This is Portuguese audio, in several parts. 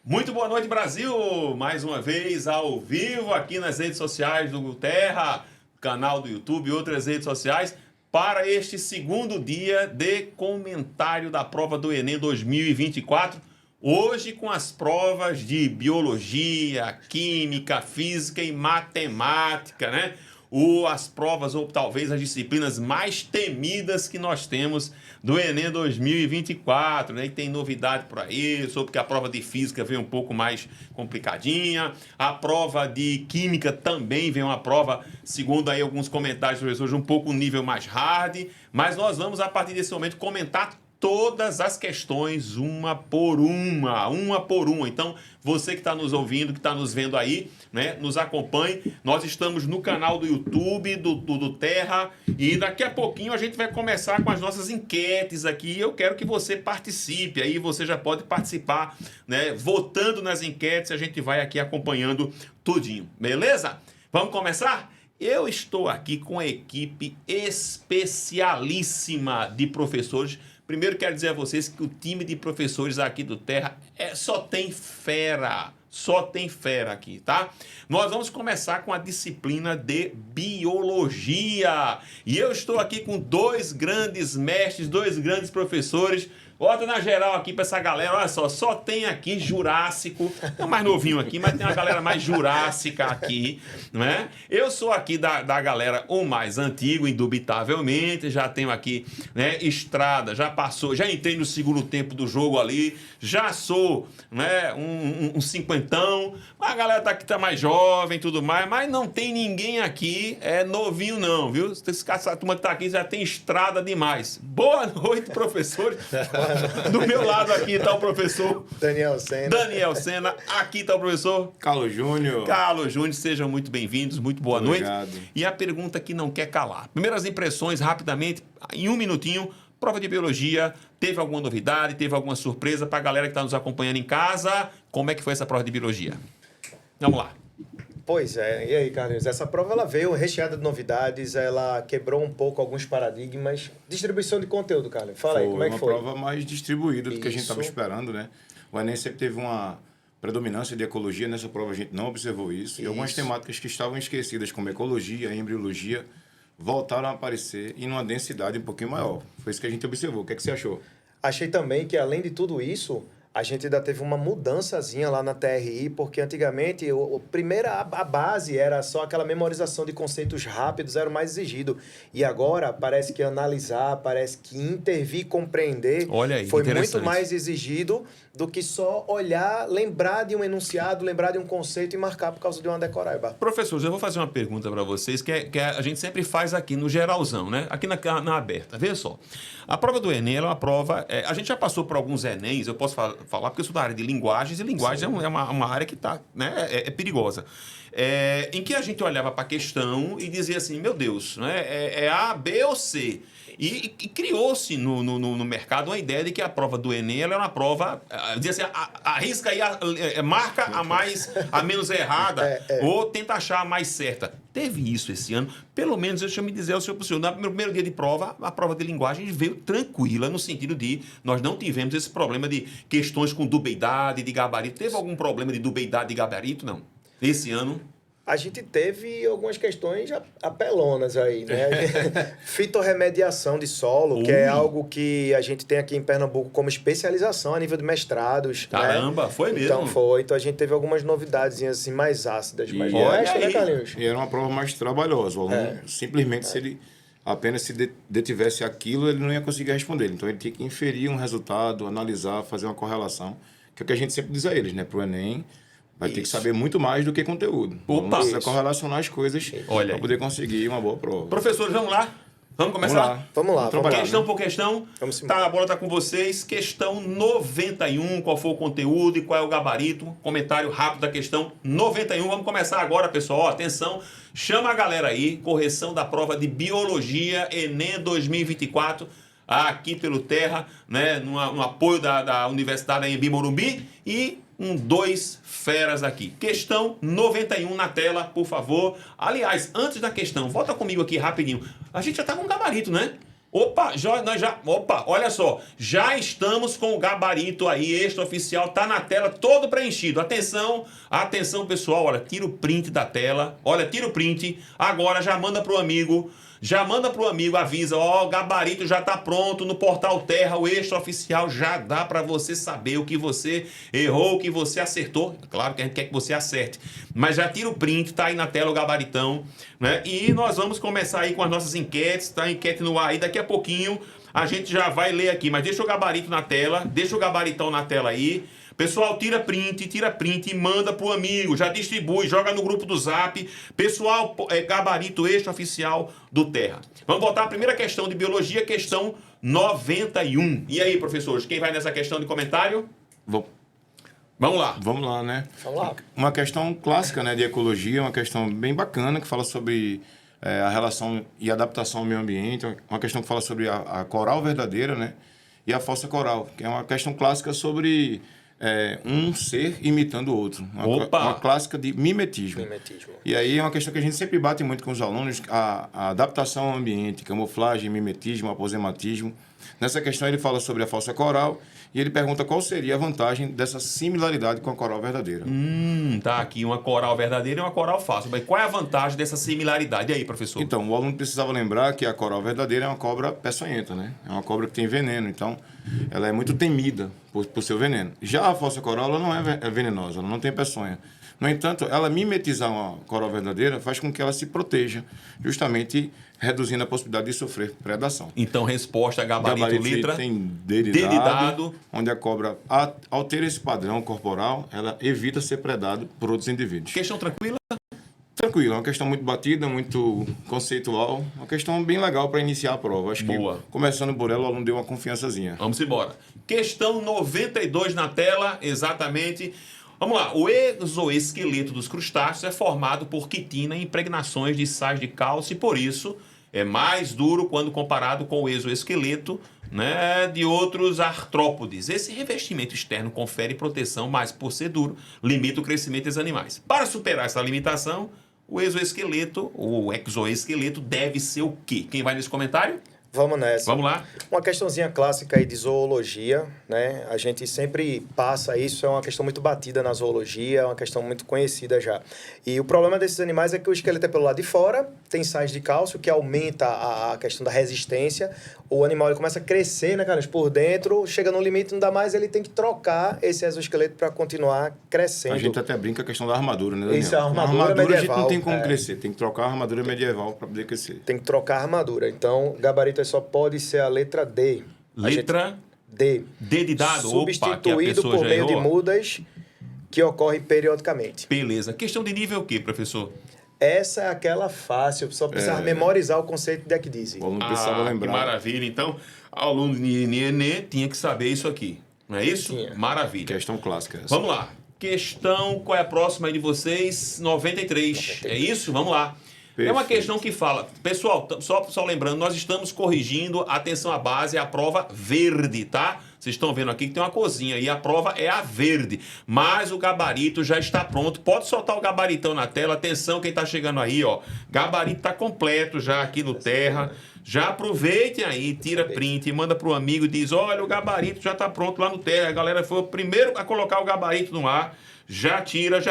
Muito boa noite, Brasil! Mais uma vez ao vivo aqui nas redes sociais do Terra, canal do YouTube e outras redes sociais, para este segundo dia de comentário da prova do Enem 2024. Hoje com as provas de biologia, química, física e matemática, né? As provas ou talvez as disciplinas mais temidas que nós temos do Enem 2024, né? E tem novidade por aí, sobre que a prova de física veio um pouco mais complicadinha, a prova de química também veio uma prova, segundo aí alguns comentários dos professores, um pouco um nível mais hard, mas nós vamos a partir desse momento comentar todas as questões, uma por uma. Então, você que está nos ouvindo, que está nos vendo aí, né, nos acompanhe. Nós estamos no canal do YouTube do Terra e daqui a pouquinho a gente vai começar com as nossas enquetes aqui. Eu quero que você participe, aí você já pode participar, né, votando nas enquetes, a gente vai aqui acompanhando tudinho, beleza? Vamos começar? Eu estou aqui com a equipe especialíssima de professores. Primeiro quero dizer a vocês que o time de professores aqui do Terra só tem fera aqui, tá? Nós vamos começar com a disciplina de Biologia. E eu estou aqui com dois grandes mestres, dois grandes professores. Bota na geral aqui pra essa galera, olha só tem aqui Jurássico, é o mais novinho aqui, mas tem uma galera mais jurássica aqui, não é? Eu sou aqui da galera o mais antigo, indubitavelmente, já tenho aqui, né, estrada, já entrei no segundo tempo do jogo ali, já sou, né, um cinquentão, a galera tá mais jovem e tudo mais, mas não tem ninguém aqui novinho não, viu? Essa turma que tá aqui já tem estrada demais. Boa noite, professores. Do meu lado aqui está o professor Daniel Sena. Aqui está o professor Carlos Júnior. Sejam muito bem-vindos, muito boa noite. E a pergunta que não quer calar. Primeiras impressões, rapidamente, em um minutinho. Prova de biologia, teve alguma novidade, teve alguma surpresa para a galera que está nos acompanhando em casa? Como é que foi essa prova de biologia? Vamos lá. Pois é, e aí, Carlinhos? Essa prova ela veio recheada de novidades, ela quebrou um pouco alguns paradigmas. Distribuição de conteúdo, Carlinhos. Fala aí, como é que foi? Uma prova mais distribuída do que a gente estava esperando, né? O Enem sempre teve uma predominância de ecologia, nessa prova a gente não observou isso. E algumas temáticas que estavam esquecidas, como ecologia, embriologia, voltaram a aparecer em uma densidade um pouquinho maior. Foi isso que a gente observou. O que é que você achou? Achei também que, além de tudo isso, a gente ainda teve uma mudançazinha lá na TRI, porque antigamente a base era só aquela memorização de conceitos rápidos, era o mais exigido. E agora parece que analisar, parece que intervir, compreender foi muito mais exigido do que só olhar, lembrar de um enunciado, lembrar de um conceito e marcar por causa de uma decoreba. Professores, eu vou fazer uma pergunta para vocês que a gente sempre faz aqui no geralzão, né? Aqui na aberta. Veja só. A prova do Enem é uma prova... a gente já passou por alguns Enems, eu posso falar porque eu sou da área de linguagens, e linguagem é uma área que tá, né, é perigosa. Em que a gente olhava para a questão e dizia assim, meu Deus, né, é A, B ou C. E criou-se no mercado uma ideia de que a prova do Enem ela é uma prova, dizia assim, arrisca aí, marca a menos errada ou tenta achar a mais certa. Teve isso esse ano. Pelo menos, deixa eu me dizer ao senhor, no primeiro dia de prova, a prova de linguagem veio tranquila, no sentido de nós não tivemos esse problema de questões com dubeidade, de gabarito. Teve algum problema de dubeidade, de gabarito? Não. Esse ano... A gente teve algumas questões apelonas aí, né? Fitorremediação de solo, que é algo que a gente tem aqui em Pernambuco como especialização a nível de mestrados. Caramba, né? Foi mesmo. Então foi. Então a gente teve algumas novidades assim, mais ácidas, mais honestas, né, Carlinhos? E era uma prova mais trabalhosa. O aluno simplesmente, se ele apenas se detivesse aquilo, ele não ia conseguir responder. Então ele tinha que inferir um resultado, analisar, fazer uma correlação, que é o que a gente sempre diz a eles, né? Para o Enem, vai ter que saber muito mais do que conteúdo. Precisa correlacionar as coisas para poder conseguir uma boa prova. Professores, vamos lá? Vamos começar? Vamos lá. Questão por questão. A bola está com vocês. Questão 91. Qual foi o conteúdo e qual é o gabarito? Comentário rápido da questão 91. Vamos começar agora, pessoal. Atenção. Chama a galera aí. Correção da prova de Biologia Enem 2024. Aqui pelo Terra, né? No apoio da Universidade Anhembi Morumbi. E dois feras aqui. Questão 91 na tela, por favor. Aliás, antes da questão, volta comigo aqui rapidinho. A gente já tá com um gabarito, né? Opa, olha só, já estamos com o gabarito aí, extraoficial, tá na tela todo preenchido. Atenção, atenção pessoal, olha, tira o print da tela, olha, tira o print, agora já manda pro amigo, avisa, ó, o gabarito já tá pronto no Portal Terra, o extraoficial, já dá para você saber o que você errou, o que você acertou. Claro que a gente quer que você acerte, mas já tira o print, tá aí na tela o gabaritão, né? E nós vamos começar aí com as nossas enquetes, tá? A enquete no ar aí, daqui a pouquinho a gente já vai ler aqui, mas deixa o gabarito na tela, deixa o gabaritão na tela aí. Pessoal, tira print e manda pro amigo, já distribui, joga no grupo do Zap. Pessoal, gabarito extraoficial do Terra. Vamos botar a primeira questão de biologia, questão 91. E aí, professores, quem vai nessa questão de comentário? Vamos lá. Vamos lá, né? Vamos lá. Uma questão clássica, né, de ecologia, uma questão bem bacana, que fala sobre a relação e adaptação ao meio ambiente, uma questão que fala sobre a coral verdadeira, né, e a falsa coral, que é uma questão clássica sobre um ser imitando o outro. Uma clássica de mimetismo. E aí é uma questão que a gente sempre bate muito com os alunos, a adaptação ao ambiente, camuflagem, mimetismo, aposematismo. Nessa questão ele fala sobre a falsa coral e ele pergunta qual seria a vantagem dessa similaridade com a coral verdadeira. Tá aqui uma coral verdadeira e uma coral falsa. Mas qual é a vantagem dessa similaridade? E aí, professor? Então, o aluno precisava lembrar que a coral verdadeira é uma cobra peçonhenta, né? É uma cobra que tem veneno, então ela é muito temida por seu veneno. Já a falsa coral, ela não é venenosa, ela não tem peçonha. No entanto, ela mimetizar uma coral verdadeira faz com que ela se proteja, justamente reduzindo a possibilidade de sofrer predação. Então, resposta gabarito letra tem D onde a cobra, ao ter esse padrão corporal, ela evita ser predada por outros indivíduos. Questão tranquila? Tranquilo, é uma questão muito batida, muito conceitual, uma questão bem legal para iniciar a prova. Acho que, começando por ela, o aluno deu uma confiançazinha. Vamos embora. Questão 92 na tela, exatamente. Vamos lá. O exoesqueleto dos crustáceos é formado por quitina e impregnações de sais de cálcio e, por isso, é mais duro quando comparado com o exoesqueleto, né, de outros artrópodes. Esse revestimento externo confere proteção, mas, por ser duro, limita o crescimento dos animais. Para superar essa limitação, o exoesqueleto, ou exoesqueleto, deve ser o quê? Quem vai nesse comentário? Vamos nessa. Vamos lá. Uma questãozinha clássica aí de zoologia, né? A gente sempre passa isso, é uma questão muito batida na zoologia, é uma questão muito conhecida já. E o problema desses animais é que o esqueleto é pelo lado de fora, tem sais de cálcio, que aumenta a questão da resistência. O animal ele começa a crescer, né, cara? Por dentro, chega no limite, não dá mais, ele tem que trocar esse exoesqueleto para continuar crescendo. A gente até brinca a questão da armadura, né, Daniel? Isso, a armadura medieval. A gente não tem como crescer, tem que trocar a armadura medieval para poder crescer. Tem que trocar a armadura. Então, gabarito só pode ser a letra D. D. D de dado. Substituído por meio de mudas que ocorre periodicamente. Beleza. Questão de nível o quê, professor? Essa é aquela fácil, só precisava memorizar o conceito de Ekdisi. O aluno precisava lembrar. Que maravilha. Então, aluno de NNE tinha que saber isso aqui. Não é isso? Tinha. Maravilha. Questão clássica essa. Vamos lá. Questão, qual é a próxima aí de vocês? 93. É isso? Vamos lá. Perfeito. É uma questão que fala... Pessoal, só lembrando, nós estamos corrigindo, atenção à base, a prova verde, tá? Vocês estão vendo aqui que tem uma cozinha e a prova é a verde. Mas o gabarito já está pronto. Pode soltar o gabaritão na tela. Atenção quem está chegando aí, ó. Gabarito está completo já aqui no Terra. Já aproveitem aí, tira print e manda pro amigo e diz, olha, o gabarito já está pronto lá no Terra. A galera foi o primeiro a colocar o gabarito no ar. Já tira,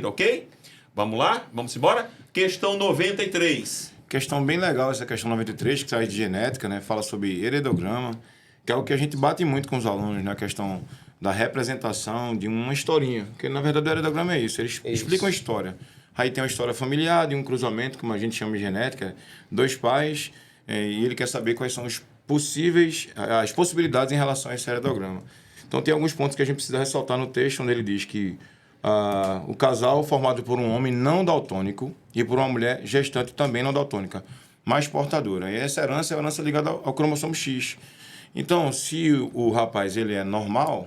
ok? Vamos lá? Vamos embora? Questão 93. Questão bem legal essa questão 93, que sai de genética, né? Fala sobre heredograma, que é o que a gente bate muito com os alunos, né? A questão da representação de uma historinha. Porque, na verdade, o heredograma é isso. Eles explicam a história. Aí tem uma história familiar, de um cruzamento, como a gente chama de genética, dois pais, e ele quer saber quais são as possibilidades em relação a esse heredograma. Então, tem alguns pontos que a gente precisa ressaltar no texto, onde ele diz que o casal formado por um homem não daltônico e por uma mulher gestante também não daltônica, mas portadora. E essa herança é a herança ligada ao cromossomo X. Então, se o rapaz ele é normal,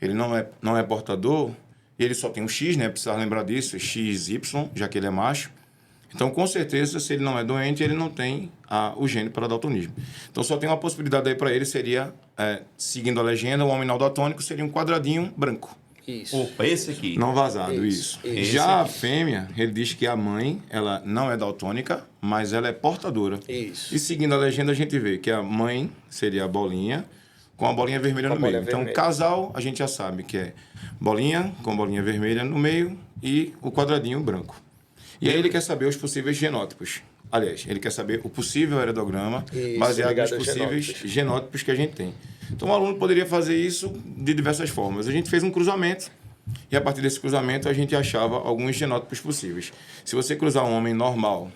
ele não é portador, e ele só tem um X, né? Precisa lembrar disso, XY, já que ele é macho. Então, com certeza, se ele não é doente, ele não tem o gene para daltonismo. Então, só tem uma possibilidade aí para ele, seria, seguindo a legenda, o homem não daltônico seria um quadradinho branco. Isso. Opa, esse aqui. Não vazado, isso. Isso. Já a fêmea, ele diz que a mãe, ela não é daltônica, mas ela é portadora. Isso. E seguindo a legenda, a gente vê que a mãe seria a bolinha, com a bolinha vermelha Com a no meio. bolinha Então, vermelha. casal, a gente já sabe que é bolinha com bolinha vermelha no meio e o quadradinho branco. E aí ele quer saber os possíveis genótipos. Aliás, ele quer saber o possível heredograma Isso, baseado nos ligado aos possíveis genótipos. genótipos que a gente tem. Então, o aluno poderia fazer isso de diversas formas. A gente fez um cruzamento e, a partir desse cruzamento, a gente achava alguns genótipos possíveis. Se você cruzar um homem normal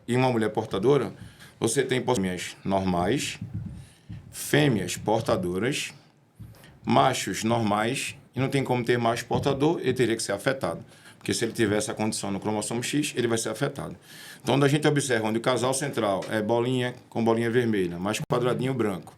e uma mulher portadora, você tem fêmeas normais, fêmeas portadoras, machos normais, e não tem como ter macho portador, ele teria que ser afetado. Porque se ele tiver essa condição no cromossomo X, ele vai ser afetado. Então, quando a gente observa onde o casal central é bolinha com bolinha vermelha, mais quadradinho branco,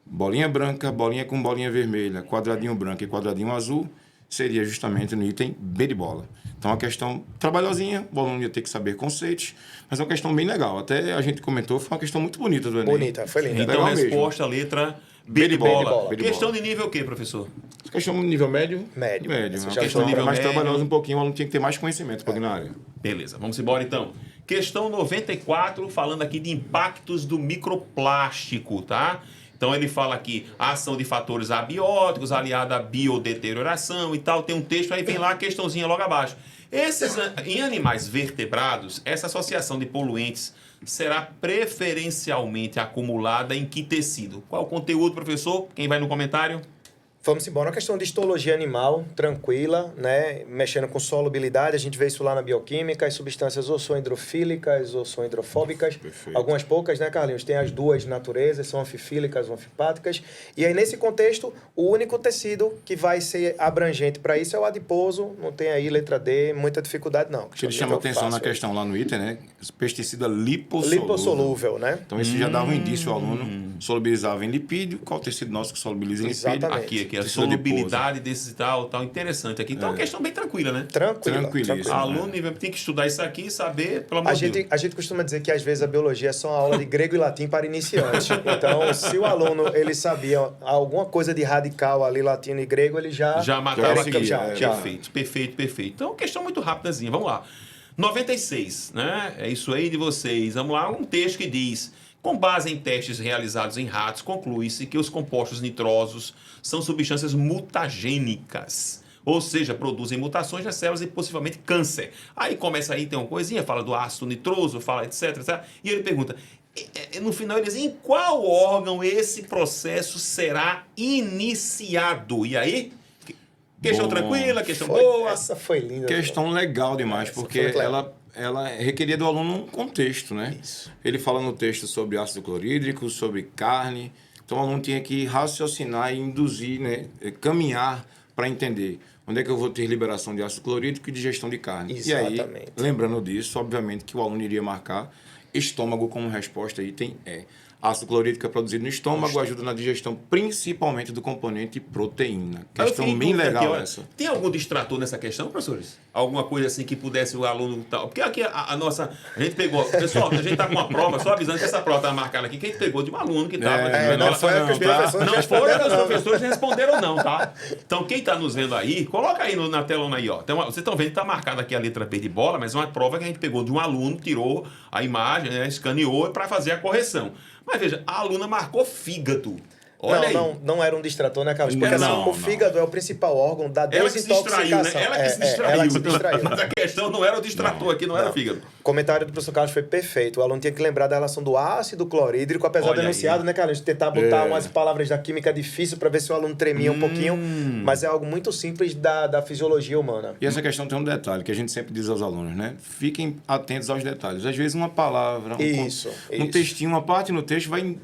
bolinha branca, bolinha com bolinha vermelha, quadradinho branco e quadradinho azul, seria justamente no item B de bola. Então, é uma questão trabalhosinha, o aluno ia ter que saber conceitos, mas é uma questão bem legal. Até a gente comentou, foi uma questão muito bonita do Enem. Bonita, foi linda. Então, Legal mesmo. resposta, letra B de bola. bola. B de Questão bola. de nível o quê, professor? Questão de nível médio? Médio. Médio. Você Uma já questão nível mais médio. trabalhosa um pouquinho, o aluno tinha que ter mais conhecimento para na área. Beleza, vamos embora então. Questão 94, falando aqui de impactos do microplástico, tá? Então ele fala aqui, a ação de fatores abióticos aliada à biodeterioração e tal. Tem um texto, aí vem lá a questãozinha logo abaixo. Em animais vertebrados, essa associação de poluentes será preferencialmente acumulada em que tecido? Qual é o conteúdo, professor? Quem vai no comentário? Vamos embora. Uma questão de histologia animal, tranquila, né? Mexendo com solubilidade, a gente vê isso lá na bioquímica, as substâncias ou são hidrofílicas ou são hidrofóbicas. Perfeito. Algumas poucas, né, Carlinhos? Tem as duas naturezas, são anfifílicas ou anfipáticas. E aí, nesse contexto, o único tecido que vai ser abrangente para isso é o adiposo. Não tem aí letra D, muita dificuldade, não. Ele chama atenção na questão lá no item, né? Pesticida lipossolúvel. Lipossolúvel, né? Então, isso já dava um indício ao aluno. Solubilizava em lipídio. Qual tecido nosso que solubiliza em lipídio? Exatamente. Aqui, a Tecido solubilidade desses e tal, interessante aqui. Então é uma questão bem tranquila, né? Tranquilíssimo. Aluno tem que estudar isso aqui e saber, pelo amor de Deus. A gente costuma dizer que às vezes a biologia é só uma aula de grego e latim para iniciantes. Então, se o aluno ele sabia alguma coisa de radical ali, latino e grego, ele já matava já aqui. conseguia, Perfeito. Então, questão muito rapidazinha. Vamos lá. 96, né? É isso aí de vocês. Vamos lá, um texto que diz: com base em testes realizados em ratos, conclui-se que os compostos nitrosos são substâncias mutagênicas, ou seja, produzem mutações nas células e possivelmente câncer. Aí começa aí, tem uma coisinha, fala do ácido nitroso, fala etc. E ele pergunta, no final ele diz, em qual órgão esse processo será iniciado? E aí, questão tranquila, questão boa. Essa foi linda. Questão legal demais, Essa porque foi muito legal. ela requeria do aluno um contexto, né? Isso. Ele fala no texto sobre ácido clorídrico, sobre carne. Então, o aluno tinha que raciocinar e induzir, né? Caminhar para entender onde é que eu vou ter liberação de ácido clorídrico e digestão de carne. Exatamente. E aí, lembrando disso, obviamente que o aluno iria marcar estômago como resposta, item E. Ácido clorídrico é produzido no estômago, ajuda na digestão principalmente do componente proteína. Questão bem legal essa. Tem algum distrator nessa questão, professores? Alguma coisa assim que pudesse o aluno... Porque aqui a nossa... A gente pegou... Pessoal, a gente está com uma prova, só avisando que essa prova está marcada aqui, que a gente pegou de um aluno que estava... não foi que os professores Não responderam, foram os não. professores que responderam não, tá? Então, quem está nos vendo aí, coloca aí na telona aí, ó. Vocês estão vendo que está marcada aqui a letra B de bola, mas é uma prova que a gente pegou de um aluno, tirou a imagem, né, escaneou para fazer a correção. Mas veja, a aluna marcou fígado. Olha aí. Não era um distrator, né, Carlos? Porque Não, o fígado é o principal órgão da Ela que se desintoxicação. distraiu, né? Ela que se distraiu. Ela que se distraiu. Mas a questão não era o distrator aqui, não era o fígado. O comentário do professor Carlos foi perfeito. O aluno tinha que lembrar da relação do ácido clorídrico, apesar Olha do enunciado, aí. né, Carlos? Tentar botar umas palavras da química difícil para ver se o aluno tremia um pouquinho. Mas é algo muito simples da fisiologia humana. E essa questão tem um detalhe que a gente sempre diz aos alunos, né? Fiquem atentos aos detalhes. Às vezes uma palavra, um textinho, uma parte no texto vai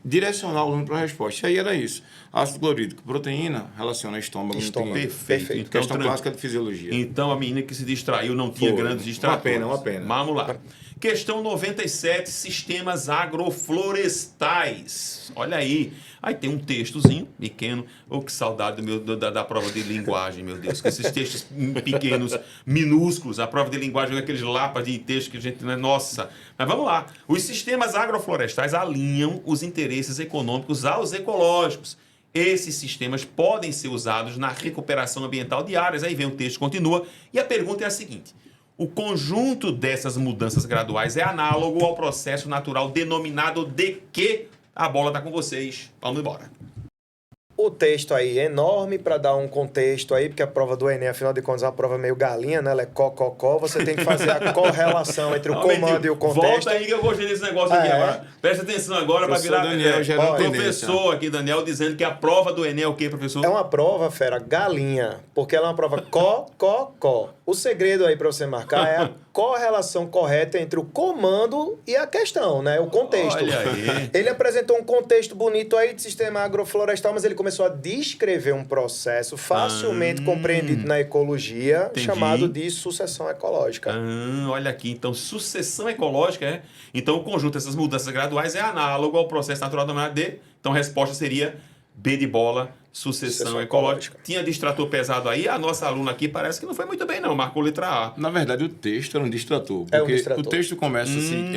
direcionar o aluno para a resposta. E aí era isso. Ácido clorídrico, proteína, relaciona estômago. Perfeito. Então, Questão clássica de fisiologia. Então a menina que se distraiu não tinha grandes distratores. Uma pena. Vamos lá. Questão 97, sistemas agroflorestais. Olha aí. Aí tem um textozinho pequeno. Oh, que saudade da prova de linguagem, meu Deus. Com esses textos pequenos, minúsculos. A prova de linguagem é aqueles lapas de texto que a gente... Nossa. Mas vamos lá. Os sistemas agroflorestais alinham os interesses econômicos aos ecológicos. esses sistemas podem ser usados na recuperação ambiental de áreas. Aí vem o texto, continua, e a pergunta é a seguinte: o conjunto dessas mudanças graduais é análogo ao processo natural denominado de que? A bola está com vocês. Vamos embora. O texto aí é enorme para dar um contexto aí, porque a prova do Enem, afinal de contas, é uma prova meio galinha, né? Ela é cococó. Você tem que fazer a correlação entre o comando e o contexto. Volta aí que eu gostei desse negócio aqui agora. Presta atenção agora para virar... Daniel, já não tem professor aqui, Daniel, dizendo que a prova do Enem é o quê, professor? É uma prova, fera, galinha, porque ela é uma prova cococó. O segredo aí para você marcar é a correlação correta entre o comando e a questão, né? O contexto. Olha aí. Ele apresentou um contexto bonito aí de sistema agroflorestal, mas ele começou a descrever um processo facilmente compreendido na ecologia, Entendi. chamado de sucessão ecológica. Olha aqui, então sucessão ecológica é... Então o conjunto dessas mudanças graduais é análogo ao processo natural denominado de... Então a resposta seria B de bola, sucessão ecológica. Tinha distrator pesado aí, a nossa aluna aqui parece que não foi muito bem não, marcou letra A. Na verdade, o texto era um distrator. Porque É um distrator. o texto começa assim,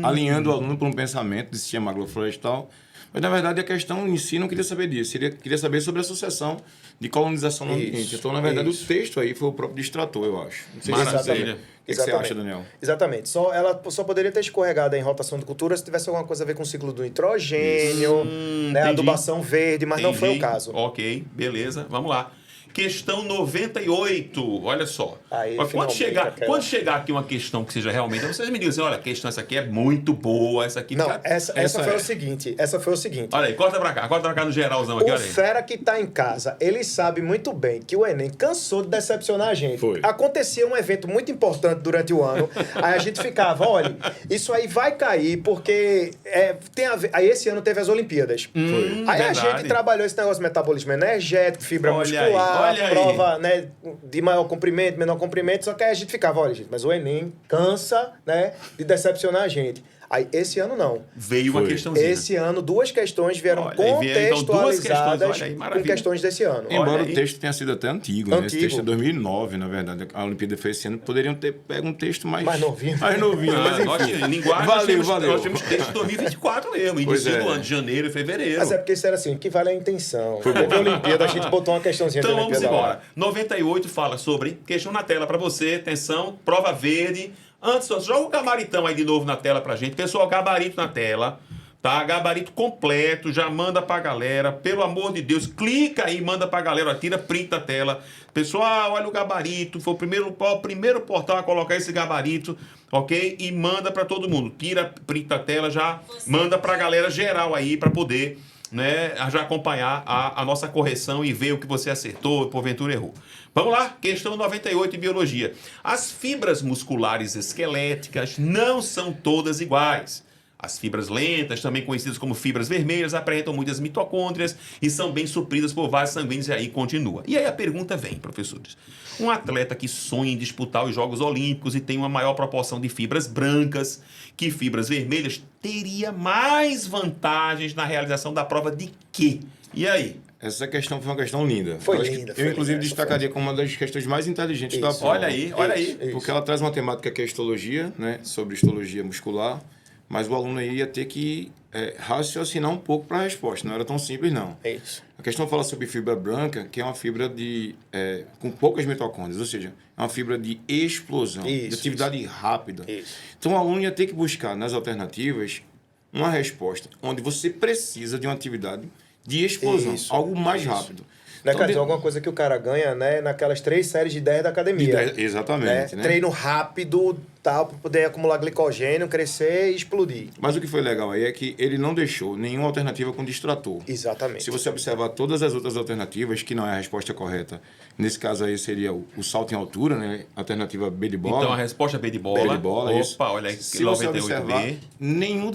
alinhando o aluno para um pensamento de sistema agroflorestal, mas na verdade a questão em si não queria saber disso, ele queria saber sobre a sucessão de colonização no ambiente. Então, na verdade, o texto aí foi o próprio distrator, eu acho. Não sei Maravilha. o que você acha, Daniel? Exatamente. Ela só poderia ter escorregado em rotação de cultura se tivesse alguma coisa a ver com o ciclo do nitrogênio, né, entendi. adubação verde, mas não foi o caso. Ok, beleza, vamos lá. Questão 98, olha só. Aí, Quando finalmente, quando chegar aqui uma questão que seja realmente... Vocês me dizem assim, olha, a questão essa aqui é muito boa, essa aqui... Não, cara, essa foi é. o seguinte. Essa foi o seguinte. Olha aí, corta pra cá no geralzão aqui, O olha aí. fera que tá em casa, ele sabe muito bem que o Enem cansou de decepcionar a gente. Foi. Acontecia um evento muito importante durante o ano, aí a gente ficava, olha, isso aí vai cair porque tem a ver... Aí esse ano teve as Olimpíadas. Aí a verdade. gente trabalhou esse negócio de metabolismo energético, fibra Olha muscular, aí, olha aí. prova, né, de maior comprimento, menor comprimento, só que aí a gente ficava, olha, gente, mas o Enem cansa, né, de decepcionar a gente. Aí, esse ano não. Veio uma Foi. questãozinha. Esse ano, duas questões vieram Olha, aí vieram, então, duas questões, contextualizadas olha aí, com maravilha. questões desse ano. Olha Embora aí. o texto tenha sido até antigo, né? Esse Antigo. texto é 2009, na verdade. A Olimpíada foi esse ano. Poderiam ter pego um texto mais novinho. Mais novinho, mas enfim. Nós tínhamos linguagem, Valeu. nós temos texto de 2024 mesmo, Pois início é. do ano, de janeiro e fevereiro. Mas é porque isso era assim, que vale a intenção. Teve a Olimpíada, a gente botou uma questãozinha Então da vamos Olimpíada embora. lá. 98 fala sobre questão na tela para você. Atenção, prova verde. Antes, joga o gabaritão aí de novo na tela pra gente. Pessoal, gabarito na tela. Tá? Gabarito completo. Já manda pra galera. Pelo amor de Deus, clica aí, manda pra galera. Ó, tira print da tela. Pessoal, olha o gabarito. Foi o primeiro portal a colocar esse gabarito. Ok? E manda pra todo mundo. Tira print da tela, já manda pra galera geral aí pra poder... né, já acompanhar a nossa correção e ver o que você acertou, porventura errou. Vamos lá, questão 98 em biologia. As fibras musculares esqueléticas não são todas iguais. As fibras lentas, também conhecidas como fibras vermelhas, apresentam muitas mitocôndrias e são bem supridas por vasos sanguíneos, e aí continua. E aí a pergunta vem, professores. Um atleta que sonha em disputar os Jogos Olímpicos e tem uma maior proporção de fibras brancas que fibras vermelhas, teria mais vantagens na realização da prova de quê? E aí? Essa questão foi uma questão linda. Foi Eu acho que linda, Eu, inclusive, essa destacaria como uma das questões mais inteligentes da Isso. prova. Olha aí, olha aí. Isso. Porque ela traz uma temática que é histologia, né? Sobre histologia muscular, mas o aluno aí ia ter que raciocinar um pouco para a resposta. Não era tão simples, não. É isso. A questão fala sobre fibra branca, que é uma fibra com poucas mitocôndrias, ou seja, é uma fibra de explosão, de Isso, atividade rápida. Isso. Então, o aluno ia ter que buscar nas alternativas uma resposta onde você precisa de uma atividade de explosão, Isso, algo mais isso. rápido. Né, Então, quer dizer, alguma coisa que o cara ganha, né, naquelas 3 séries de 10 da academia. Exatamente. Né? Treino rápido, tal, para poder acumular glicogênio, crescer e explodir. Mas o que foi legal aí é que ele não deixou nenhuma alternativa com distrator. Exatamente. Se você observar todas as outras alternativas, que não é a resposta correta, nesse caso aí seria o salto em altura, né? Alternativa B de bola. Então a resposta é B de bola. B de bola, Opa, isso. olha aí, Se você 98B. observar, nenhuma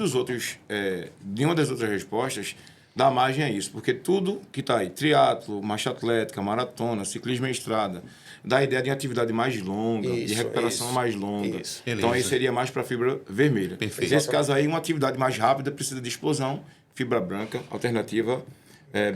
das outras respostas dá margem a isso, porque tudo que está aí, triatlo, marcha atlética, maratona, ciclismo em estrada, dá a ideia de atividade mais longa, de recuperação mais longa. Isso. Então aí Beleza. seria mais para fibra vermelha. Perfeito. Nesse caso aí, uma atividade mais rápida precisa de explosão, fibra branca, alternativa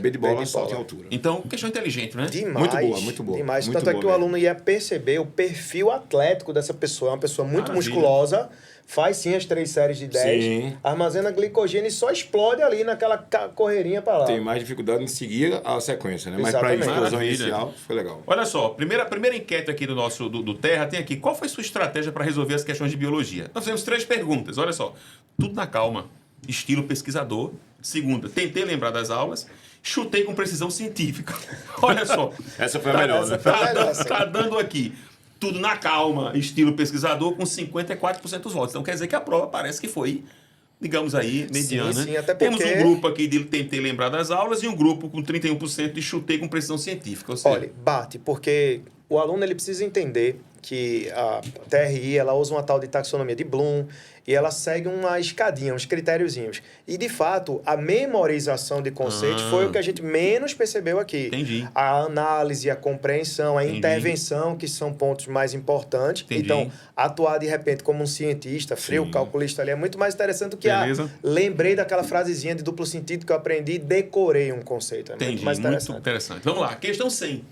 B de bola, B de salto em bola. altura. Então, questão inteligente, né? Demais. Muito boa, muito boa. Demais. Muito Tanto é boa que o mesmo. aluno ia perceber o perfil atlético dessa pessoa. É uma pessoa muito Maravilha. musculosa, faz sim as 3 séries de 10, Sim. armazena glicogênio e só explode ali naquela correirinha para lá. Tem mais dificuldade em seguir a sequência, né? Mas para a Exatamente. explosão Maravilha. inicial, foi legal. Olha só, primeira enquete aqui do nosso do Terra tem aqui. Qual foi sua estratégia para resolver as questões de biologia? Nós fizemos 3 perguntas, olha só. Tudo na calma, estilo pesquisador. Segunda, tentei lembrar das aulas. Chutei com precisão científica. Olha só. Essa foi a melhor, né? Foi a melhor, sim. Tá dando aqui. Tudo na calma, estilo pesquisador, com 54% dos votos. Então quer dizer que a prova parece que foi, digamos aí, mediana. Sim, até Temos porque- um grupo aqui de tentei lembrar das aulas e um grupo com 31% de chutei com precisão científica. Ou seja, Olha, bate, porque o aluno ele precisa entender que a TRI ela usa uma tal de taxonomia de Bloom e ela segue uma escadinha, uns critériozinhos. E, de fato, a memorização de conceitos foi o que a gente menos percebeu aqui. Entendi. A análise, a compreensão, a Entendi. intervenção, que são pontos mais importantes. Entendi. Então, atuar de repente como um cientista, frio, Sim. calculista ali, é muito mais interessante do que Beleza. lembrei daquela frasezinha de duplo sentido que eu aprendi e decorei um conceito. É entendi, muito mais interessante. Vamos lá, questão 100.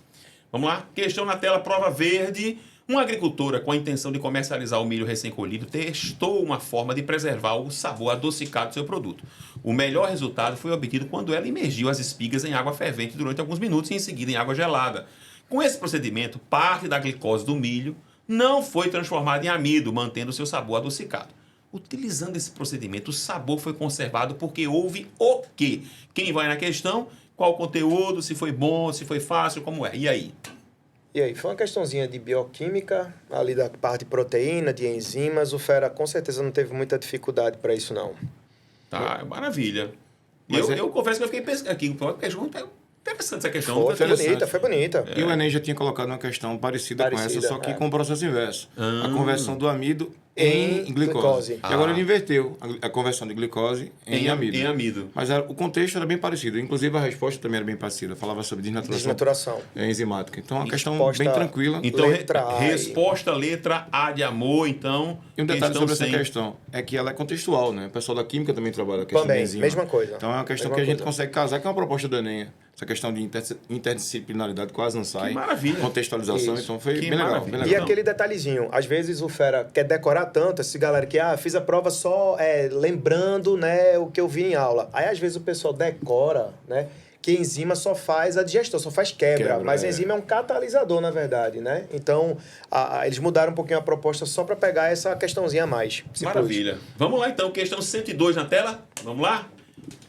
Vamos lá, questão na tela, prova verde. Uma agricultora com a intenção de comercializar o milho recém-colhido testou uma forma de preservar o sabor adocicado do seu produto. O melhor resultado foi obtido quando ela imergiu as espigas em água fervente durante alguns minutos e em seguida em água gelada. Com esse procedimento, parte da glicose do milho não foi transformada em amido, mantendo seu sabor adocicado. Utilizando esse procedimento, o sabor foi conservado porque houve o quê? Quem vai na questão, qual o conteúdo, se foi bom, se foi fácil, como é. E aí? E aí, foi uma questãozinha de bioquímica, ali da parte de proteína, de enzimas. O Fera com certeza não teve muita dificuldade para isso, não. Tá, maravilha. E Mas eu confesso que eu fiquei pensando aqui, interessante essa questão. Foi interessante. bonita, foi bonita. E o Enem já tinha colocado uma questão parecida com Parecida, essa, só que é. com o processo inverso. Ah. A conversão do amido em Em glicose. glicose. E agora ele inverteu a conversão de glicose em amido. Em amido. Mas o contexto era bem parecido. Inclusive, a resposta também era bem parecida. Falava sobre desnaturação Desnaturação. enzimática. Então, é uma questão Resposta- bem tranquila. Então, Letra A resposta, letra A de amor, então. E um detalhe sobre essa 100. questão é que ela é contextual, né? O pessoal da química também trabalha a questão Também, da enzima. mesma coisa. Então é uma questão Mesma que a gente coisa. consegue casar, que é uma proposta do Enem. Essa questão de interdisciplinaridade quase não sai. Que maravilha. Contextualização, Isso. então foi Que bem legal, maravilha. bem E legal. aquele detalhezinho, às vezes o Fera quer decorar tanto, esse galera que, fiz a prova só lembrando, né, o que eu vi em aula. Aí, às vezes, o pessoal decora, né, que enzima só faz a digestão, só faz quebra. Mas a enzima é um catalisador, na verdade, né? Então, eles mudaram um pouquinho a proposta só para pegar essa questãozinha a mais. Simples. Maravilha. Vamos lá, então. Questão 102 na tela. Vamos lá?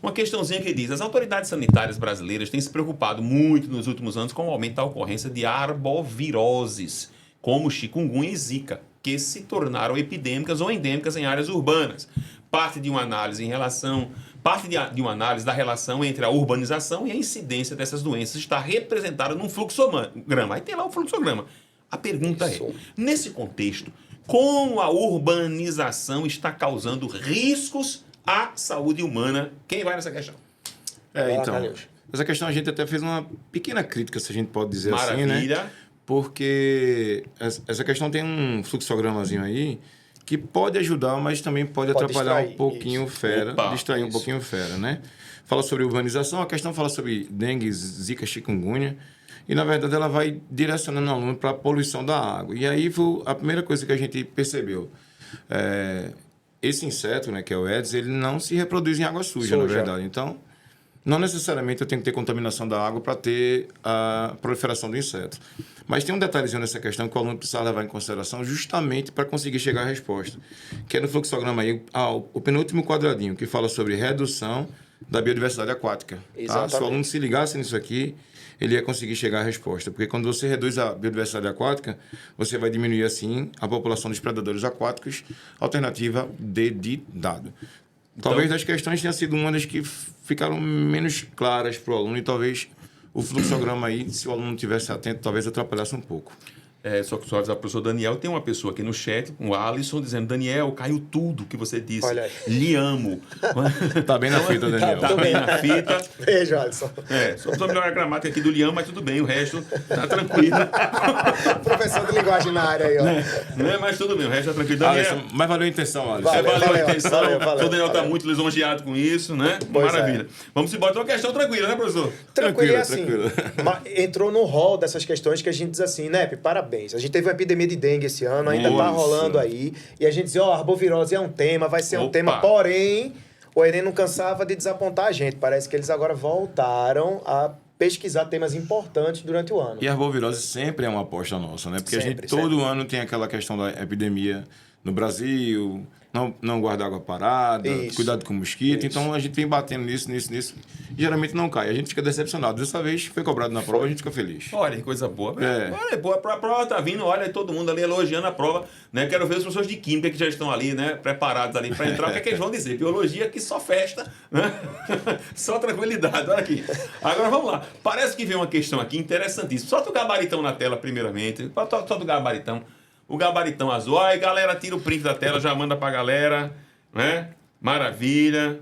Uma questãozinha que diz: as autoridades sanitárias brasileiras têm se preocupado muito nos últimos anos com o aumento da ocorrência de arboviroses, como chikungunya e zika, que se tornaram epidêmicas ou endêmicas em áreas urbanas. Parte de uma análise de uma análise da relação entre a urbanização e a incidência dessas doenças está representada num fluxograma. Aí tem lá o fluxograma. A pergunta Isso. é: nesse contexto, como a urbanização está causando riscos à saúde humana? Quem vai nessa questão? É, Vai lá, então, Carlinhos. essa questão a gente até fez uma pequena crítica, se a gente pode dizer assim, né? Maravilha. Porque essa questão tem um fluxogramazinho aí que pode ajudar, mas também pode atrapalhar distrair, um pouquinho o fera, Opa, distrair um isso. pouquinho o fera, né? Fala sobre urbanização, a questão fala sobre dengue, zika, chikungunya, e na verdade ela vai direcionando o aluno para a poluição da água. E aí foi a primeira coisa que a gente percebeu. Esse inseto, né, que é o Aedes, ele não se reproduz em água suja, na verdade. Então, não necessariamente eu tenho que ter contaminação da água para ter a proliferação do inseto. Mas tem um detalhezinho nessa questão que o aluno precisa levar em consideração justamente para conseguir chegar à resposta. Que é no fluxograma aí, o penúltimo quadradinho, que fala sobre redução da biodiversidade aquática. Tá? Exatamente. Se o aluno se ligasse nisso aqui, ele ia conseguir chegar à resposta. Porque quando você reduz a biodiversidade aquática, você vai diminuir, assim, a população dos predadores aquáticos, alternativa D de dado. Talvez das questões tenha sido uma das que ficaram menos claras para o aluno e talvez o fluxograma aí, se o aluno não tivesse atento, talvez atrapalhasse um pouco. só avisar o professor Daniel, tem uma pessoa aqui no chat, o Alisson, dizendo, Daniel, caiu tudo que você disse. Olha aí. Lhe amo. Tá bem na fita, Daniel. Tá bem na fita. Beijo, Alisson. Só precisa melhorar a gramática aqui do lhe amo, mas tudo bem, o resto tá tranquilo. Professor de linguagem na área aí, ó. Não é, mas tudo bem, o resto tá tranquilo. Daniel, Alisson, mas valeu a intenção, Alisson. valeu a intenção. valeu, O professor Daniel tá valeu. muito lisonjeado com isso, né? Pois Maravilha. Vamos embora. Então, uma questão tranquila, né, professor? Tranquilo, Tranquilo, e assim, tranquilo. entrou no rol dessas questões que a gente diz assim, Nep, parabéns. A gente teve uma epidemia de dengue esse ano, ainda tá Isso. rolando aí. E a gente diz, arbovirose é um tema, vai ser um Opa. tema, porém, o Enem não cansava de desapontar a gente. Parece que eles agora voltaram a pesquisar temas importantes durante o ano. E a arbovirose sempre é uma aposta nossa, né? Porque a Sempre, gente todo ano tem aquela questão da epidemia no Brasil, não guardar água parada, Isso. cuidado com mosquito. Isso. Então a gente vem batendo nisso. E geralmente não cai. A gente fica decepcionado. Dessa vez foi cobrado na prova, a gente fica feliz. Olha, que coisa boa. É. Olha, boa, a prova tá vindo, olha, todo mundo ali elogiando a prova, né? Quero ver os professores de Química que já estão ali, né? Preparados ali para entrar. O que é que eles vão dizer? Biologia que só festa, né? Só tranquilidade. Olha aqui. Agora vamos lá. Parece que veio uma questão aqui interessantíssima. Solta o gabaritão na tela, primeiramente. Solta o gabaritão. O gabaritão azul. Aí, galera, tira o print da tela, já manda pra galera, né? Maravilha.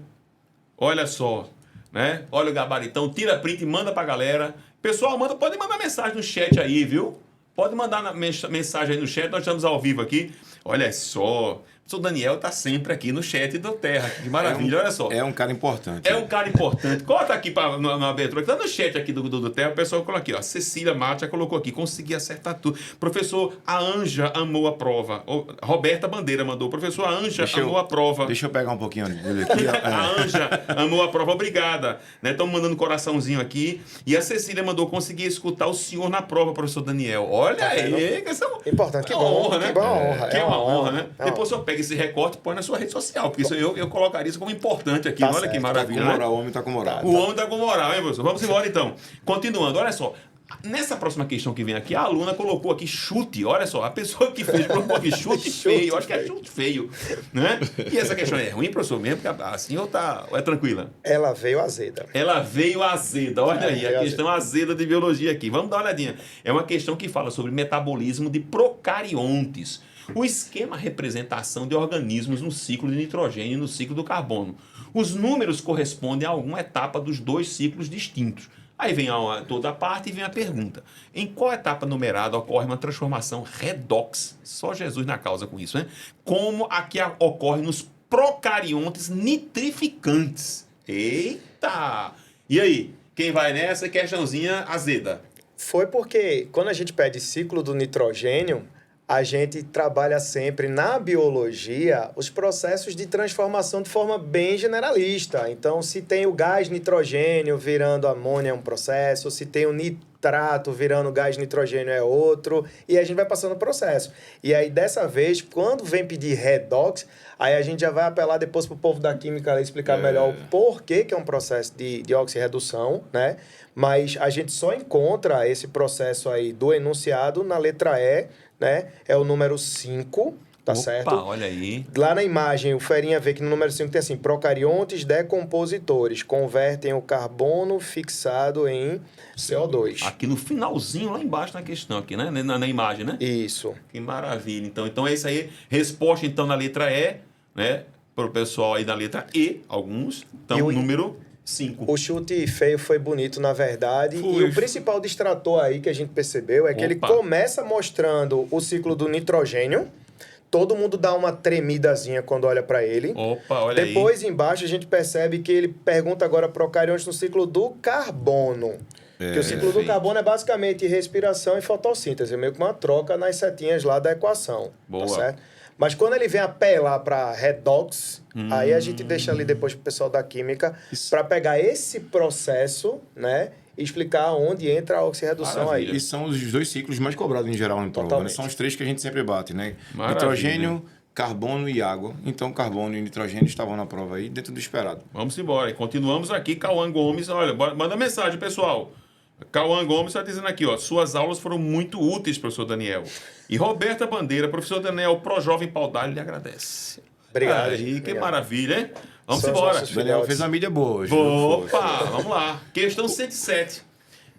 Olha só, né? Olha o gabaritão, tira print e manda pra galera. Pessoal, pode mandar mensagem no chat aí, viu? Pode mandar mensagem aí no chat, nós estamos ao vivo aqui. Olha só, o professor Daniel tá sempre aqui no chat do Terra. Que maravilha, olha só. É um cara importante. É um cara importante. Coloca aqui na abertura, que tá no chat aqui do Terra, o pessoal colocou aqui, ó. Cecília Mate já colocou aqui, consegui acertar tudo. Professor, a Anja amou a prova. Roberta Bandeira mandou. Professor, a Anja amou a prova. Deixa eu pegar um pouquinho dele aqui. A Anja amou a prova, obrigada. Estamos mandando coraçãozinho aqui. E a Cecília mandou conseguir escutar o senhor na prova, professor Daniel. Olha aí, que essa Importante, que é uma bom. honra, né? Que boa honra. Que é uma honra, né? É uma Depois o senhor pega esse recorte e põe na sua rede social, porque isso eu colocaria isso como importante aqui. Tá Olha certo, que Tá com maravilha, né? moral, o homem tá com moral. O homem tá com moral, hein, professor? Vamos embora, então. Continuando, olha só. Nessa próxima questão que vem aqui, a aluna colocou aqui chute. Olha só, a pessoa que fez colocou aqui chute feio. Acho que é chute feio, né? E essa questão é ruim, professor, mesmo? Porque assim ou é tranquila? Ela veio azeda. Ela veio azeda. Olha aí, a questão azeda de biologia aqui. Vamos dar uma olhadinha. É uma questão que fala sobre metabolismo de procariontes. O esquema representação de organismos no ciclo de nitrogênio e no ciclo do carbono. Os números correspondem a alguma etapa dos dois ciclos distintos. Aí vem toda a parte e vem a pergunta. Em qual etapa numerada ocorre uma transformação redox? Só Jesus na causa com isso, né? Como a que ocorre nos procariontes nitrificantes. Eita! E aí? Quem vai nessa questãozinha azeda? Foi porque quando a gente pede ciclo do nitrogênio, a gente trabalha sempre na biologia os processos de transformação de forma bem generalista. Então, se tem o gás nitrogênio virando amônia é um processo, se tem o nitrato virando gás nitrogênio é outro, e a gente vai passando o processo. E aí, dessa vez, quando vem pedir redox, aí a gente já vai apelar depois para o povo da química explicar melhor o porquê que é um processo de oxirredução, né? Mas a gente só encontra esse processo aí do enunciado na letra E, né? É o número 5, tá certo? Olha aí. Lá na imagem, o Ferinha vê que no número 5 tem assim, procariontes decompositores, convertem o carbono fixado em CO2. Aqui no finalzinho, lá embaixo na questão, aqui, né? Na imagem, né? Isso. Que maravilha. Então é isso aí. Resposta, então, na letra E, né? Para o pessoal aí da letra E, alguns. Então, número 5. O chute feio foi bonito, na verdade. Foi. E o principal distrator aí que a gente percebeu é que ele começa mostrando o ciclo do nitrogênio. Todo mundo dá uma tremidazinha quando olha para ele. Olha Depois, aí. embaixo, a gente percebe que ele pergunta agora procariontes no ciclo do carbono. Que o ciclo do carbono é basicamente respiração e fotossíntese. É meio que uma troca nas setinhas lá da equação. Boa. Tá certo? Mas quando ele vem apelar para redox, aí a gente deixa ali depois pro pessoal da química para pegar esse processo, né? E explicar onde entra a oxirredução. Maravilha. Aí. E são os dois ciclos mais cobrados em geral em prova, né? Totalmente. São os três que a gente sempre bate, né? Maravilha. Nitrogênio, carbono e água. Então, carbono e nitrogênio estavam na prova aí, dentro do esperado. Vamos embora. E continuamos aqui. Cauã Gomes, olha, manda mensagem, pessoal. Cauã Gomes está dizendo aqui, ó, suas aulas foram muito úteis, professor Daniel. E Roberta Bandeira, professor Daniel, Projovem Paudalho, lhe agradece. Obrigado. Aí, que Obrigado. maravilha, hein? Vamos São os embora. nossos O Daniel filhotes. fez uma mídia boa hoje. Opa, vamos lá. Questão 107.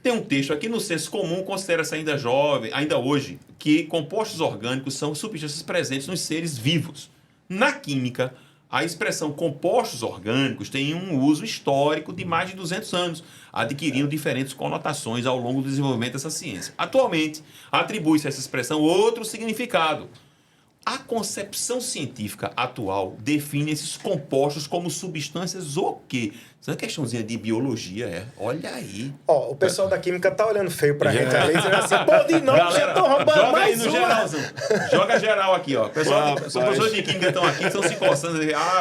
Tem um texto aqui no senso comum, considera-se ainda jovem, ainda hoje, que compostos orgânicos são substâncias presentes nos seres vivos. Na química, a expressão compostos orgânicos tem um uso histórico de mais de 200 anos, adquirindo diferentes conotações ao longo do desenvolvimento dessa ciência. Atualmente, atribui-se a essa expressão outro significado. A concepção científica atual define esses compostos como substâncias o quê? Isso é uma questãozinha de biologia, é. Olha aí. Ó, o pessoal da química tá olhando feio pra gente ali, dizendo assim, pô, de novo, já tô roubando joga mais aí no uma. geralzão. Joga geral aqui, ó. Pessoal, os professores de química estão aqui, estão se coçando.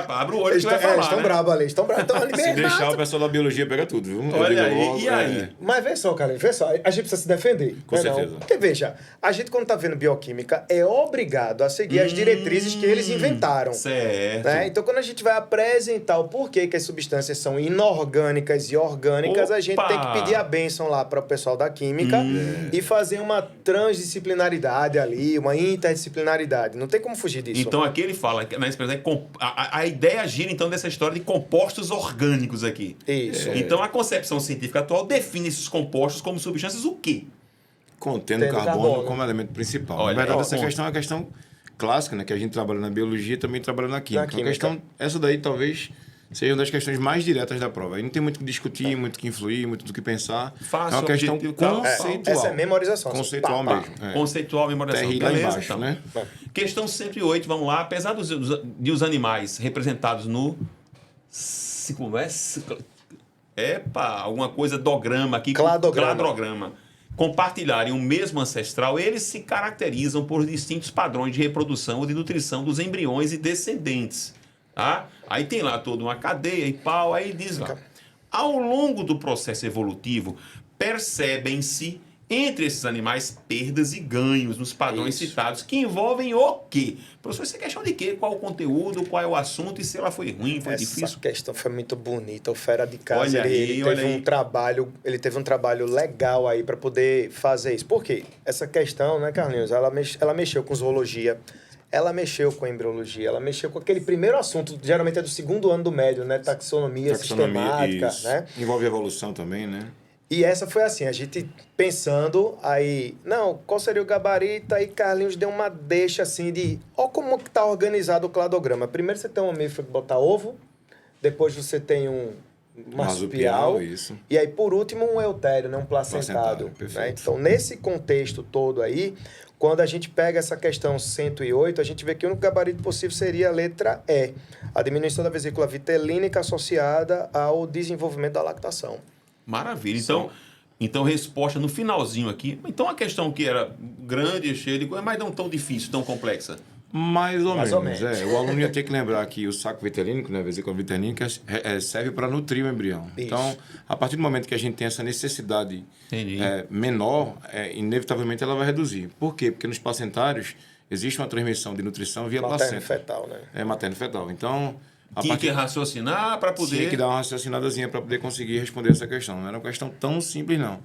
Abre o olho que vai falar, Eles estão né? bravos ali, estão bravos. Estão ali Se mesmo. deixar, o pessoal da biologia pega tudo, viu? Eu Olha digo aí, logo, e aí? Mas vê só, Carlinhos, vê só, a gente precisa se defender. Com né, não? certeza. Porque, veja, a gente quando tá vendo bioquímica é obrigado a seguir as diretrizes que eles inventaram. Certo. Né? Então, quando a gente vai apresentar o porquê que as substâncias são inorgânicas e orgânicas, a gente Opa! tem que pedir a bênção lá para o pessoal da química e fazer uma transdisciplinaridade ali, uma interdisciplinaridade. Não tem como fugir disso. Então aqui ele fala, na expressão, a ideia gira então dessa história de compostos orgânicos aqui. Isso. Então a concepção científica atual define esses compostos como substâncias o quê? Contendo Tendo carbono carbono como elemento principal. Olha, na verdade, ó, essa conta. questão é uma questão clássica, né? Que a gente trabalha na biologia e também trabalha na química. química. A questão, essa daí talvez seja uma das questões mais diretas da prova. Aí não tem muito o que discutir, muito o que influir, muito do que pensar. Fácil, é uma questão objetivo, tal. conceitual. Essa é memorização. Conceitual Pá, pá. mesmo. É. Conceitual, memorização. TRI lá Beleza, embaixo, então. né? Questão 108, vamos lá. Apesar de os animais representados no... Como é? Alguma coisa dograma aqui. Cladograma. Compartilharem o mesmo ancestral, eles se caracterizam por distintos padrões de reprodução ou de nutrição dos embriões e descendentes. Tá? Aí tem lá toda uma cadeia e pau, aí diz lá. Ao longo do processo evolutivo, percebem-se entre esses animais perdas e ganhos nos padrões citados, que envolvem o quê? Professor, isso é questão de quê? Qual o conteúdo, qual é o assunto e se ela foi ruim, foi difícil? Essa questão foi muito bonita. O Fera de Casa, Olha aí, olha aí. ele teve um trabalho legal aí para poder fazer isso. Por quê? Essa questão, né, Carlinhos, ela mexeu com zoologia, ela mexeu com embriologia, ela mexeu com aquele primeiro assunto, geralmente é do segundo ano do médio, né? Taxonomia sistemática, isso. né? Envolve evolução também, né? E essa foi assim, a gente pensando aí, não, qual seria o gabarito? Aí Carlinhos deu uma deixa assim de, ó como que tá organizado o cladograma. Primeiro você tem um mamífero que botar ovo, depois você tem um marsupial, isso. e aí por último um eutério, né? Um placentado. Perfeito. Né? Então nesse contexto todo aí, quando a gente pega essa questão 108, a gente vê que o único gabarito possível seria a letra E, a diminuição da vesícula vitelínica associada ao desenvolvimento da lactação. Maravilha. Então, resposta no finalzinho aqui. Então, a questão que era grande, cheia de coisa, mas não tão difícil, tão complexa. Mais ou Mais menos. ou menos. O aluno ia ter que lembrar que o saco vitelínico, né, a vesícula vitelínica, serve para nutrir o embrião. Isso. Então, a partir do momento que a gente tem essa necessidade menor, inevitavelmente ela vai reduzir. Por quê? Porque nos placentários existe uma transmissão de nutrição via placenta. Materno-fetal, né? É materno-fetal. Então, Tinha que raciocinar para poder... tinha que dar uma raciocinadazinha para poder conseguir responder essa questão. Não era uma questão tão simples, não.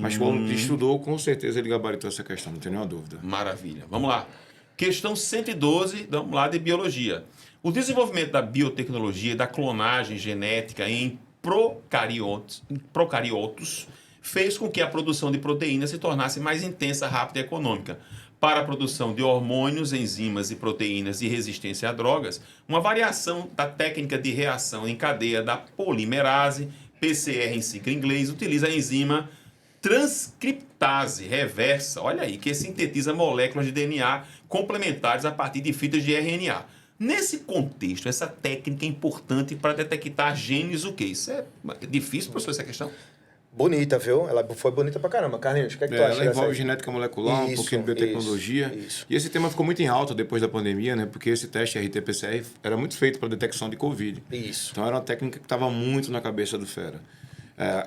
Mas o aluno que estudou, com certeza ele gabaritou essa questão, não tem nenhuma dúvida. Maravilha. Vamos lá. Questão 112, vamos lá, de biologia. O desenvolvimento da biotecnologia e da clonagem genética em procariotos fez com que a produção de proteínas se tornasse mais intensa, rápida e econômica. Para a produção de hormônios, enzimas e proteínas de resistência a drogas, uma variação da técnica de reação em cadeia da polimerase, PCR em sigla em inglês, utiliza a enzima transcriptase reversa, olha aí, que sintetiza moléculas de DNA complementares a partir de fitas de RNA. Nesse contexto, essa técnica é importante para detectar genes o quê? Isso é difícil, professor, essa questão? Bonita, viu? Ela foi bonita pra caramba. Carlinhos, o que é que tu acha Ela dessa envolve aí? genética molecular, um pouquinho de biotecnologia. Isso. E esse tema ficou muito em alta depois da pandemia, né? Porque esse teste RT-PCR era muito feito para detecção de Covid. Isso. Então era uma técnica que estava muito na cabeça do Fera.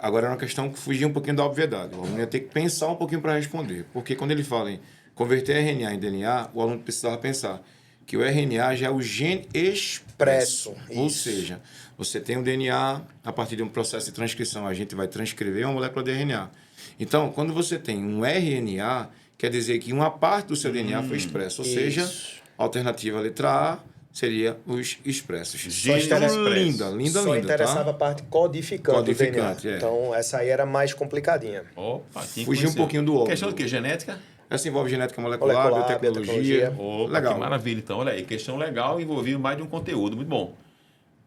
Agora era uma questão que fugia um pouquinho da obviedade. O aluno ia ter que pensar um pouquinho para responder. Porque quando ele fala em converter RNA em DNA, o aluno precisava pensar que o RNA já é o gene expresso. Ou seja, você tem um DNA, a partir de um processo de transcrição, a gente vai transcrever uma molécula de RNA. Então, quando você tem um RNA, quer dizer que uma parte do seu DNA foi expressa. Ou seja, alternativa letra A, seria os expressos. Genes Linda, Só linda, interessava tá? a parte codificante do DNA. Codificante, é. Então, essa aí era mais complicadinha. Opa, tinha que Fugir um conhecer. pouquinho do óbvio. Questão do quê? Genética? Essa envolve genética molecular, Molecular, biotecnologia. Opa, Legal. que maravilha. Então, olha aí, questão legal envolvendo mais de um conteúdo. Muito bom.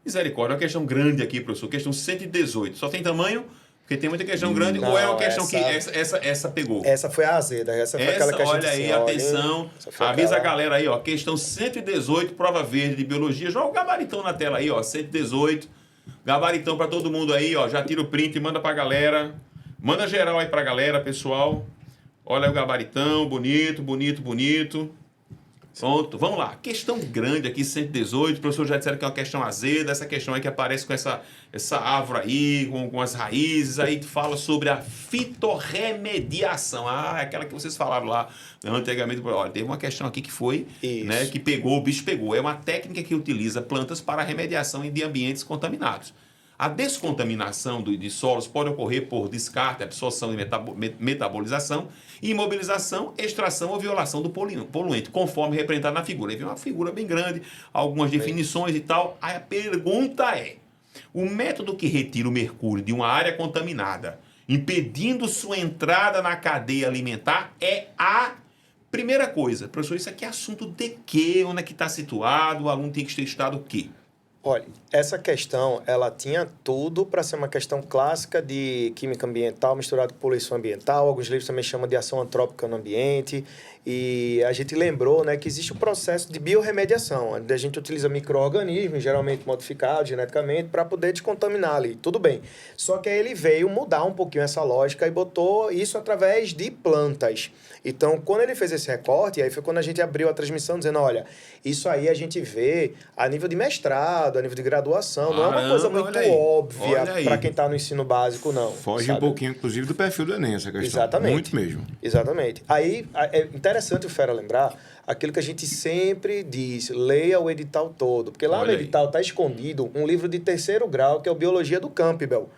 Misericórdia, uma questão grande aqui, professor. Questão 118. Só tem tamanho? Porque tem muita questão grande. Não, ou é uma questão que essa- essa pegou? Essa foi a azeda. Essa foi aquela que a gente Olha aí, assim, olha, atenção. essa foi Avisa a aquela- galera aí, ó. Questão 118, prova verde de biologia. Joga o gabaritão na tela aí, ó. 118. Gabaritão pra todo mundo aí, ó. Já tira o print e manda pra galera. Manda geral aí pra galera, pessoal. Olha aí o gabaritão, bonito, bonito, bonito. Pronto, vamos lá. Questão grande aqui, 118. O professor já disseram que é uma questão azeda. Essa questão aí que aparece com essa árvore aí, com as raízes. Aí fala sobre a fitorremediação. Ah, é aquela que vocês falaram lá antigamente. Olha, teve uma questão aqui que foi, Isso. né, que pegou, o bicho pegou. É uma técnica que utiliza plantas para a remediação de ambientes contaminados. A descontaminação de solos pode ocorrer por descarte, absorção e metabolização, imobilização, extração ou violação do poluente, conforme representado na figura. Aí vem uma figura bem grande, algumas definições e tal. Aí a pergunta é: o método que retira o mercúrio de uma área contaminada, impedindo sua entrada na cadeia alimentar, é a primeira coisa. Professor, isso aqui é assunto de quê? Onde é que está situado? O aluno tem que ter estudado o quê? Olha, essa questão, ela tinha tudo para ser uma questão clássica de química ambiental misturada com poluição ambiental. Alguns livros também chamam de ação antrópica no ambiente. E a gente lembrou, né, que existe o processo de biorremediação, onde a gente utiliza micro-organismos, geralmente modificados geneticamente, para poder descontaminar ali. Tudo bem. Só que aí ele veio mudar um pouquinho essa lógica e botou isso através de plantas. Então, quando ele fez esse recorte, aí foi quando a gente abriu a transmissão dizendo, olha, isso aí a gente vê a nível de mestrado, a nível de graduação, não é uma coisa muito óbvia para quem está no ensino básico, não. Foge sabe? um pouquinho, inclusive, do perfil do Enem, essa questão. Exatamente. Muito mesmo. Exatamente. Aí, é interessante o Fera lembrar aquilo que a gente sempre diz, leia o edital todo, porque lá Olha no aí. edital está escondido um livro de 3º grau, que é o Biologia do Campbell.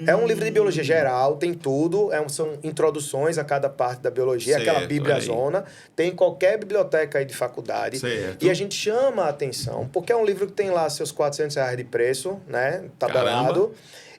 É um livro de biologia geral, tem tudo, são introduções a cada parte da biologia, Certo, aquela bíblia-zona, tem em qualquer biblioteca aí de faculdade. Certo. E a gente chama a atenção, porque é um livro que tem lá seus R$400 de preço, né, tabelado. Caramba.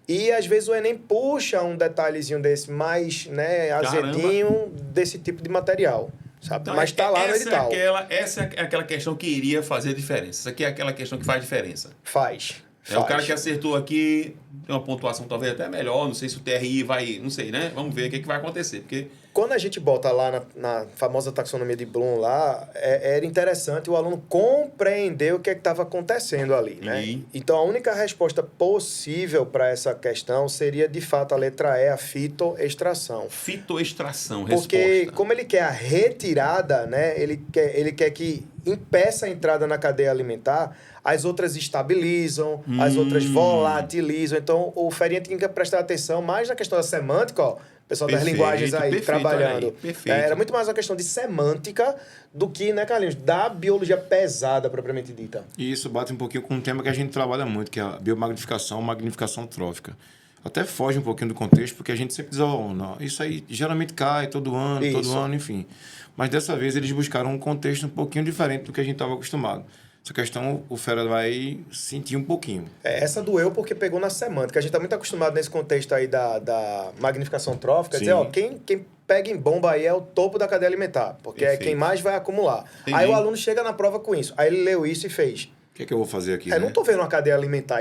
E às vezes o Enem puxa um detalhezinho desse mais, né, azedinho desse tipo de material, sabe? Então, mas está lá no edital. Essa é aquela questão que iria fazer diferença. Isso aqui é aquela questão que faz diferença. Faz. É o cara que acertou aqui, tem uma pontuação talvez até melhor, não sei se o TRI vai, não sei, né? Vamos ver o que vai acontecer, porque... Quando a gente bota lá na famosa taxonomia de Bloom lá, era interessante o aluno compreender o que estava acontecendo ali, né? E? Então, a única resposta possível para essa questão seria, de fato, a letra E, a fitoextração. Fitoextração, Porque, resposta. como ele quer a retirada, né? Ele quer que impeça a entrada na cadeia alimentar, as outras estabilizam, as outras volatilizam. Então, o Ferinha tem que prestar atenção mais na questão da semântica, ó. O pessoal das linguagens aí, perfeito, trabalhando. olha aí, perfeito. Era muito mais uma questão de semântica do que, né, Carlinhos, da biologia pesada, propriamente dita. E isso bate um pouquinho com um tema que a gente trabalha muito, que é a biomagnificação, magnificação trófica. Até foge um pouquinho do contexto, porque a gente sempre diz, não, isso aí geralmente cai todo ano, enfim. Mas dessa vez eles buscaram um contexto um pouquinho diferente do que a gente estava acostumado. Essa questão o Fera vai sentir um pouquinho. Essa doeu porque pegou na semântica. A gente está muito acostumado nesse contexto aí da magnificação trófica. Sim. Dizer, ó, quem pega em bomba aí é o topo da cadeia alimentar, porque Perfeito. é quem mais vai acumular. Entendi. Aí o aluno chega na prova com isso. Aí ele leu isso e fez. O que é que eu vou fazer aqui? Não tô vendo uma cadeia alimentar.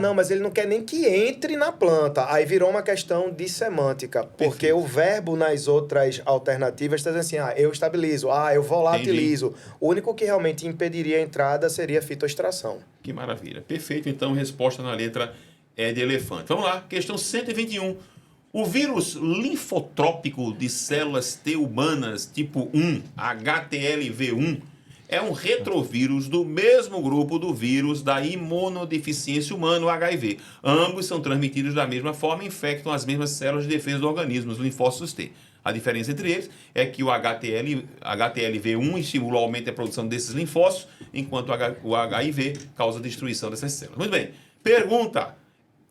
Não, mas ele não quer nem que entre na planta. Aí virou uma questão de semântica. Porque Perfeito. o verbo nas outras alternativas está dizendo assim, eu estabilizo, eu volatilizo. O único que realmente impediria a entrada seria a fitoextração. Que maravilha. Perfeito, então, resposta na letra E de elefante. Vamos lá, questão 121. O vírus linfotrópico de células T humanas tipo 1, HTLV1, é um retrovírus do mesmo grupo do vírus da imunodeficiência humana, o HIV. Ambos são transmitidos da mesma forma e infectam as mesmas células de defesa do organismo, os linfócitos T. A diferença entre eles é que o HTLV1 estimula o aumento da produção desses linfócitos, enquanto o HIV causa a destruição dessas células. Muito bem. Pergunta.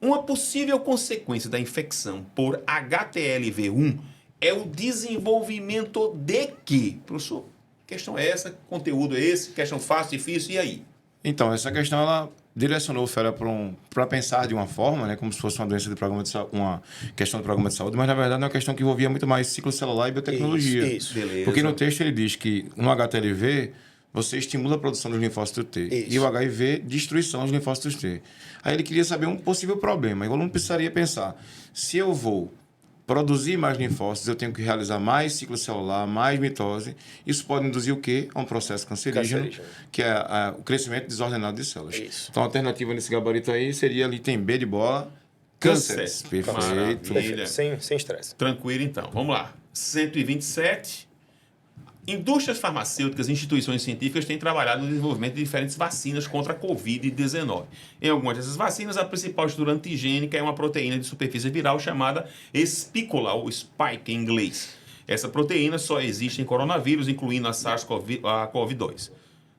Uma possível consequência da infecção por HTLV1 é o desenvolvimento de quê, professor? questão é essa, conteúdo é esse, questão fácil, difícil, e aí? Então, essa questão, ela direcionou o FERA para pensar de uma forma, né, como se fosse uma doença de programa de saúde, uma questão do programa de saúde, mas na verdade é uma questão que envolvia muito mais ciclo celular e biotecnologia. Isso. Beleza. Porque no texto ele diz que no HTLV você estimula a produção dos linfócitos T Isso. e o HIV, destruição dos linfócitos T. Aí ele queria saber um possível problema. E o aluno precisaria pensar, se eu vou produzir mais linfócitos, eu tenho que realizar mais ciclo celular, mais mitose. Isso pode induzir o quê? A um processo cancerígeno, que é o crescimento desordenado de células. Isso. Então, a alternativa nesse gabarito aí seria ali, tem B de bola, cânceres. Câncer. Perfeito. Maravilha. Sem estresse. Tranquilo, então. Vamos lá. 127. Indústrias farmacêuticas e instituições científicas têm trabalhado no desenvolvimento de diferentes vacinas contra a Covid-19. Em algumas dessas vacinas, a principal estrutura antigênica é uma proteína de superfície viral chamada espícula, ou spike em inglês. Essa proteína só existe em coronavírus, incluindo a SARS-CoV-2.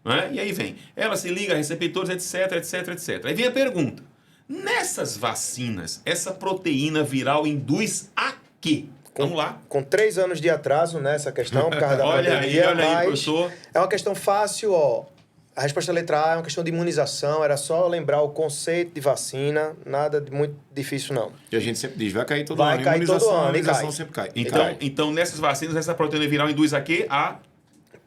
Né? E aí vem, ela se liga a receptores, etc, etc, etc. Aí vem a pergunta, nessas vacinas, essa proteína viral induz a quê? Vamos lá. Com 3 anos de atraso nessa questão, por causa da olha aí, mas professor. é uma questão fácil, ó. A resposta letra A é uma questão de imunização, era só lembrar o conceito de vacina, nada de muito difícil, não. E a gente sempre diz, vai cair todo Vai ano. cair todo ano, A imunização cai. sempre cai. Então, nessas vacinas, essa proteína viral induz a quê? A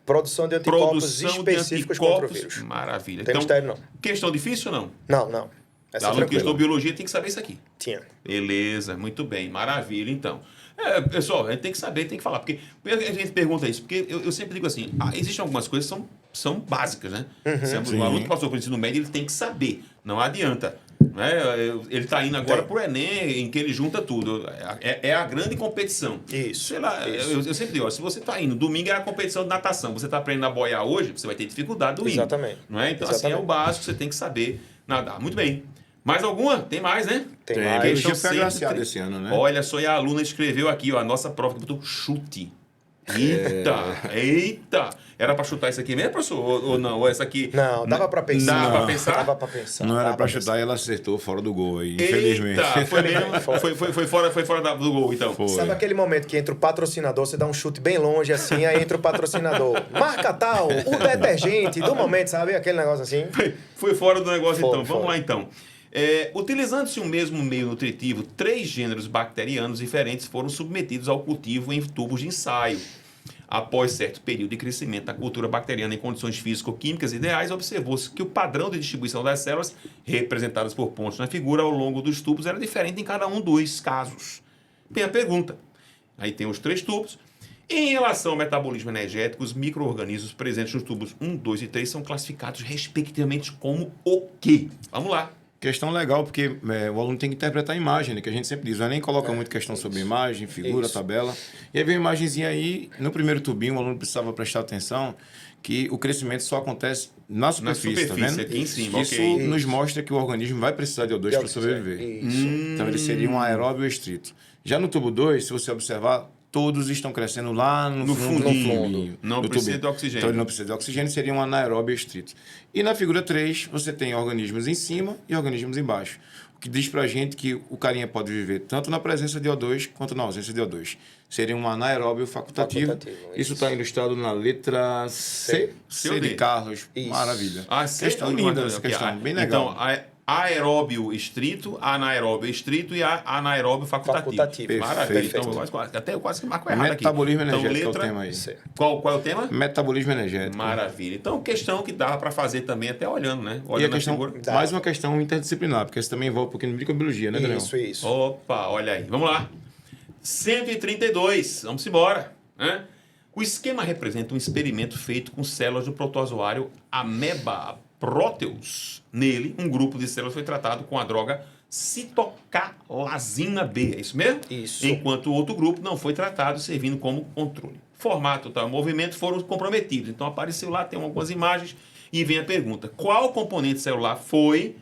Produção de anticorpos produção específicos de contra o anticorpos. vírus. Maravilha. Não tem mistério, não. Questão difícil ou não? Não. Essa é Aluno que tranquila. estudou biologia tem que saber isso aqui. Tinha. Beleza, muito bem, maravilha, então. Pessoal, a gente tem que saber, tem que falar, porque a gente pergunta isso, porque eu sempre digo assim, existem algumas coisas que são básicas, né? O aluno que passou por ensino médio, ele tem que saber, não adianta. Né? Ele está indo agora para o Enem, em que ele junta tudo. É a grande competição. Isso. Sei lá, eu sempre digo, ó, se você está indo, domingo é a competição de natação, você está aprendendo a boiar hoje, você vai ter dificuldade domingo. Exatamente. Não é? Então, Exatamente. assim, é o básico, você tem que saber nadar. Muito bem. Mais alguma? Tem mais, né? Tem Tem, mais. a Questão biologia foi agraciada 130. esse ano, né? Olha só, e a aluna escreveu aqui, ó, a nossa prova que botou chute. Eita! Era pra chutar isso aqui mesmo, professor? Ou não? Ou essa aqui? Não, dava pra pensar. Dava pra pensar? Dava pra pensar. Não era dava pra pensar. chutar e ela acertou fora do gol aí, infelizmente. Eita! Foi mesmo? Foi fora do gol, então. Foi. Sabe aquele momento que entra o patrocinador, você dá um chute bem longe assim, aí entra o patrocinador. Marca tal, o detergente do momento, sabe? Aquele negócio assim. Foi fora do negócio, Foi, então. Vamos foi. lá, então. Utilizando-se o mesmo meio nutritivo, 3 gêneros bacterianos diferentes foram submetidos ao cultivo em tubos de ensaio. Após certo período de crescimento da cultura bacteriana em condições físico-químicas ideais, observou-se que o padrão de distribuição das células, representadas por pontos na figura ao longo dos tubos, era diferente em cada um dos casos. Tem a pergunta. Aí tem os 3 tubos. Em relação ao metabolismo energético, os micro-organismos presentes nos tubos 1, 2 e 3 são classificados respectivamente como o quê? Vamos lá. Questão legal, porque o aluno tem que interpretar a imagem, né? Que a gente sempre diz, o Enem coloca muito questão sobre imagem, figura, tabela. E aí vem uma imagenzinha aí, no primeiro tubinho, o aluno precisava prestar atenção que o crescimento só acontece na superfície, tá vendo? aqui em cima, Isso ok. nos mostra que o organismo vai precisar de O2 para sobreviver. Isso. Então ele seria um aeróbio estrito. Já no tubo 2, se você observar, todos estão crescendo lá no fundo. fundinho. Não do precisa tubinho. de oxigênio. Então ele não precisa de oxigênio, seria um anaeróbio estrito. E na figura 3, você tem organismos em cima e organismos embaixo. O que diz pra gente que o carinha pode viver tanto na presença de O2 quanto na ausência de O2. Seria um anaeróbio facultativo. Isso está ilustrado na letra C. C de Carlos. Isso. Maravilha. C, Questão linda essa questão, bem legal. Então, aeróbio estrito, anaeróbio estrito e anaeróbio facultativo. Facultativo. Maravilha. Perfeito. Então, até eu quase que marco errado aqui. Metabolismo Então, energético letra... é o tema aí. Qual é o tema? Metabolismo energético. Maravilha. Então, questão que dá para fazer também até olhando, né? E a Olhando questão, figura. mais uma questão interdisciplinar, porque isso também envolve um pouquinho de microbiologia, né, Daniel? Isso. Opa, olha aí. Vamos lá. 132. Vamos embora. Né? O esquema representa um experimento feito com células do protozoário Ameba proteus. Nele, um grupo de células foi tratado com a droga citocalazina B. É isso mesmo? Isso. Enquanto o outro grupo não foi tratado, servindo como controle. Formato e movimento foram comprometidos. Então apareceu lá, tem algumas imagens e vem a pergunta. Qual componente celular foi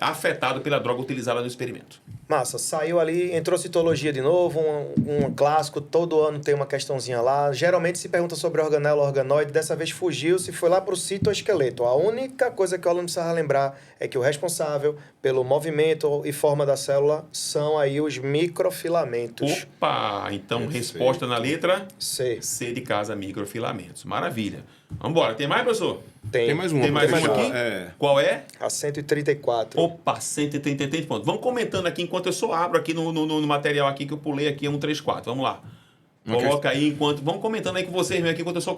afetado pela droga utilizada no experimento. Massa, saiu ali, entrou citologia de novo, um clássico, todo ano tem uma questãozinha lá. Geralmente se pergunta sobre organela, organoide, dessa vez fugiu, se foi lá para o citoesqueleto. A única coisa que o aluno precisa lembrar é que o responsável pelo movimento e forma da célula são aí os microfilamentos. Opa! Então, Perfeito. resposta na letra C. C de casa, microfilamentos. Maravilha. Vamos embora. Tem mais, professor? Tem mais uma. Tem mais pra uma fechar. aqui? É. Qual é? A 134. Opa, 133 pontos. Vamos comentando aqui enquanto eu só abro aqui no material aqui que eu pulei aqui, 134. Vamos lá. Ok. Coloca aí enquanto... Vamos comentando aí com vocês mesmo aqui enquanto eu só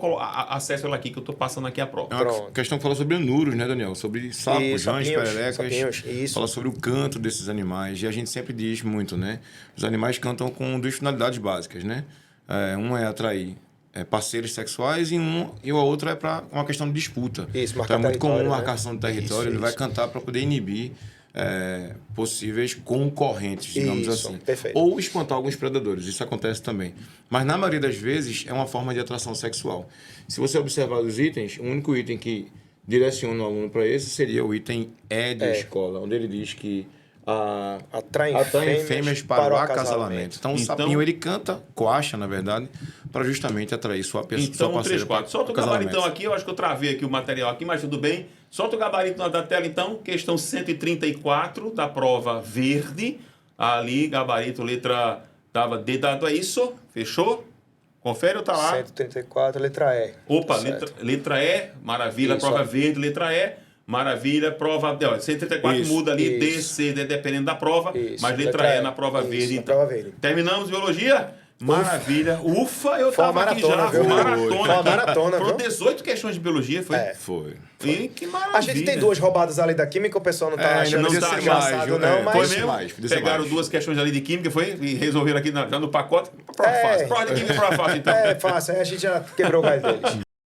acesso ela aqui, que eu tô passando aqui a prova. É uma Pronto. questão que fala sobre anuros, né, Daniel? Sobre sapos, Isso, rãs, sapinhos, pererecas. sapinhos, isso. Fala sobre o canto desses animais. E a gente sempre diz muito, né? Os animais cantam com duas finalidades básicas, né? Um é atrair parceiros sexuais e a outra é para uma questão de disputa. Isso, então marcar é muito comum território, né? marcação de território. Ele vai cantar para poder inibir possíveis concorrentes, digamos Isso, assim. perfeito. Ou espantar alguns predadores. Isso acontece também. Mas na maioria das vezes é uma forma de atração sexual. Se você observar os itens, o único item que direciona o aluno para esse seria o item E de escola, onde ele diz que Atraem fêmeas para o acasalamento. Então, o Então- sapinho, ele canta, coacha, na verdade, para justamente atrair sua pessoa, sua Então, parceira 34. Solta o casalamento. gabaritão aqui, eu acho que eu travei aqui o material aqui, mas tudo bem. Solta o gabarito da tela, então. Questão 134 da prova verde. Ali, gabarito, letra... Dava D dado, é isso? Fechou? Confere ou tá lá? 134, letra E. Opa, Certo. letra E, maravilha, Isso, prova ó. verde, letra E, maravilha, prova... Ó, 134 Isso, muda ali, D, isso. C, dependendo da prova, Isso, mas letra letra E E. na prova Isso, verde, na então. prova verde. Terminamos biologia? Maravilha. Ufa, eu Foi uma tava aqui maratona, já, viu? maratona. Foi uma aqui. maratona, Foram viu? 18 questões de biologia, foi? Foi. E que maravilha. A gente tem duas roubadas ali da química, o pessoal não tá ainda achando não isso tá achando engraçado, viu? não, Foi mas... Foi Podia ser mesmo? mais, podia ser Pegaram mais. duas questões ali de química, foi? E resolveram aqui já no pacote. Prova É. fácil. Prova de química, prova fácil, então. É fácil, aí a gente já quebrou o galho deles.